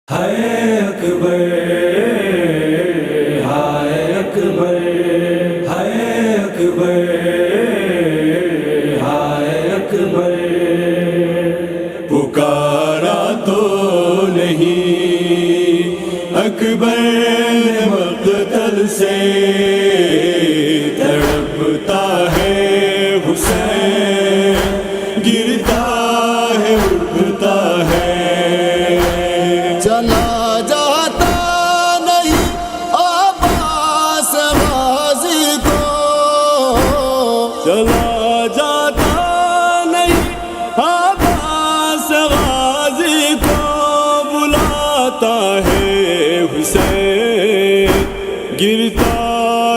ہائے اکبر ہائے اکبر ہائے اکبر ہائے اکبر، پکارا تو نہیں اکبر مقتل سے، تڑپتا ہے حسین، گرتا ہے اٹھتا ہے، چلا جاتا نہیں عباس غازی کو، چلا جاتا نہیں عباس غازی کو، بلاتا ہے حسین، گرتا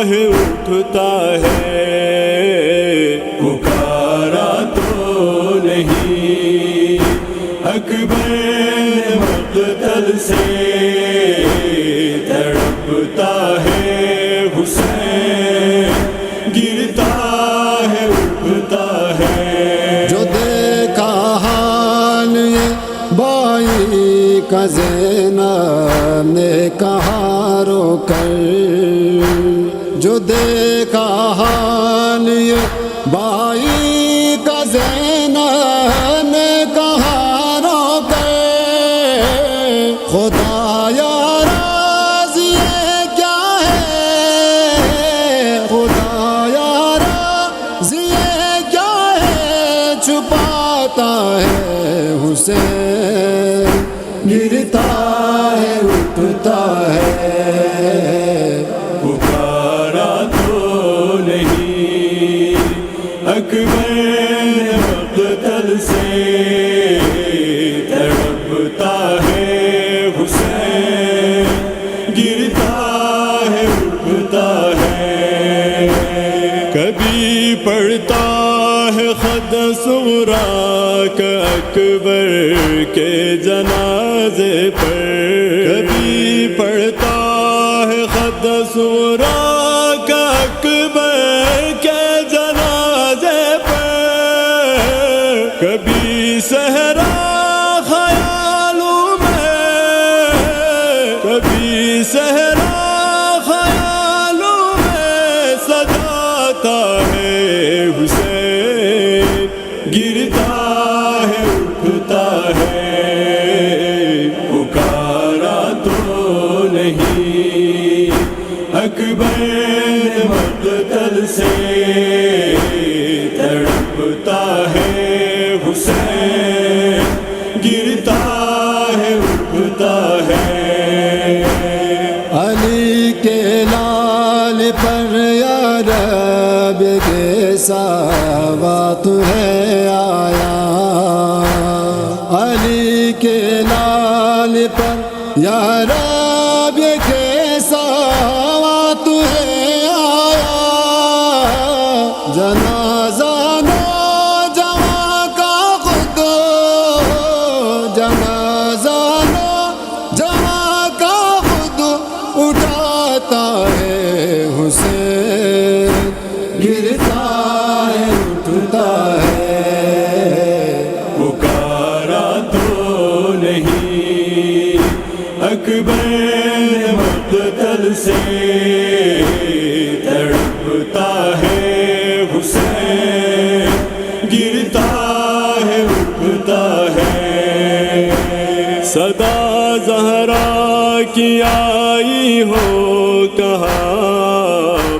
ہے اٹھتا ہے، پکارا تو نہیں اکبر مقتل سے، تڑپتا ہے حسین، گرتا ہے اٹھتا ہے، جو دیکھا حال یہ بائی کا زینب نے کہا رو کر، جو دیکھا حال یہ بائی کا زینب نے کہا رو کر، خدایا راضی کیا ہے، خدایا راضی کیا ہے، چھپاتا ہے حسین، گرتا ہے اٹھتا ہے، پکارا تو نہیں اکبر مقتل سے، تڑپتا ہے حسین، گرتا ہے اٹھتا ہے، کبھی پڑھتا ہے خط صغریٰ کا اکبر کے جنازے پر، کبھی پڑھتا ہے خط صغریٰ کا اکبر کے جنازے پر، کبھی صحرا خیالوں میں، کبھی صحرا خیالوں میں سجاتا ہے حسین، گرتا ہے اٹھتا ہے، پکارا تو نہیں اکبر مقتل سے، تڑپتا ہے حسین، گرتا ہے اٹھتا ہے، علی کے لال پر یا رب کیسا بات ہے آیا، علی کے لال پر یا رب کیسا بات ہے آیا، جنازہ نوجوان کا خود، جنازہ نوجوان کا خود اٹھاتا ہے حسین، گرتا ہے اٹھتا ہے، پکارا تو نہیں اکبر مقتل سے، تڑپتا ہے حسین، گرتا ہے اٹھتا ہے، صدا زہرا کی آئی ہو کہاں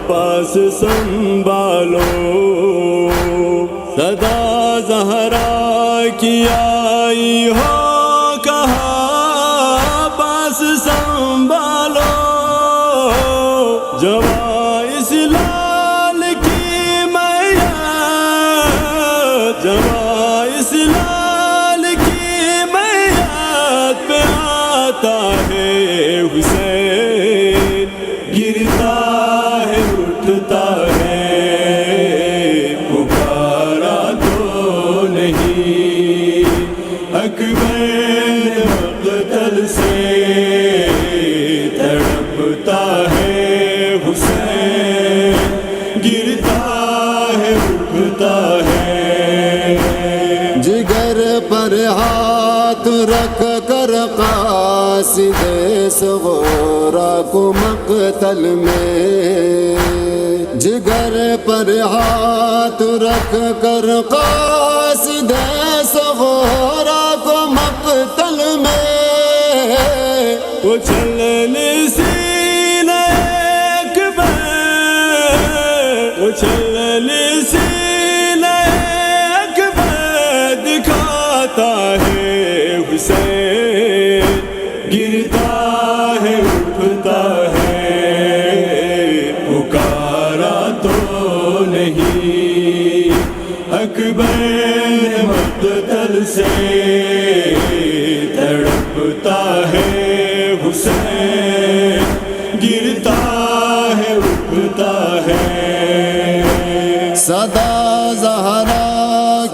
پاس سنبھالو، صدا زہرا کی آئی ہو کہاں پاس سنبھالو، جواں اس لال کی میاں، جواں اس لال کی میاں پہ آتا ہے حسین، گرتا ہے اٹھتا ہے، پکارا تو نہیں اکبر مقتل سے، تڑپتا ہے حسین، گرتا ہے اٹھتا ہے، جگر پر ہاتھ رکھ کر قاصد صغرا کو مقتل میں، جگر پر ہاتھ رکھ کر قاصد صغرا کو مقتل میں، وہ چلن سینہ اکبر، وہ چلن سینہ اکبر دکھاتا ہے حسین، گرتا ہے اٹھتا ہے، پکارا تو نہیں اکبر مقتل سے، تڑپتا ہے حسین، گرتا ہے اٹھتا ہے۔ صدا زہرا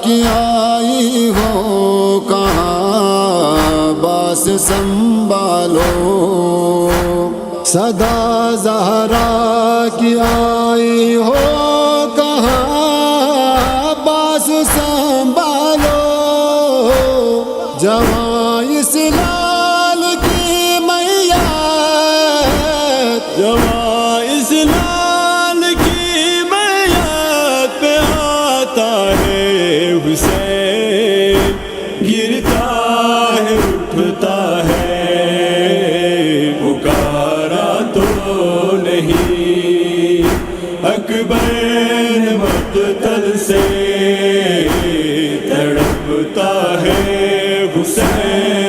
کی آئی ہو کہاں باس سنبھالو، صدا زہرا کی آئی ہو کہاں باس سنبھالو، جوان اس لال کی میت، جوان اس لال کی میت پہ آتا ہے حسین، گرتا ہے اٹھتا ہے، پکارا تو نہیں اکبر مقتل سے، تڑپتا ہے حسین۔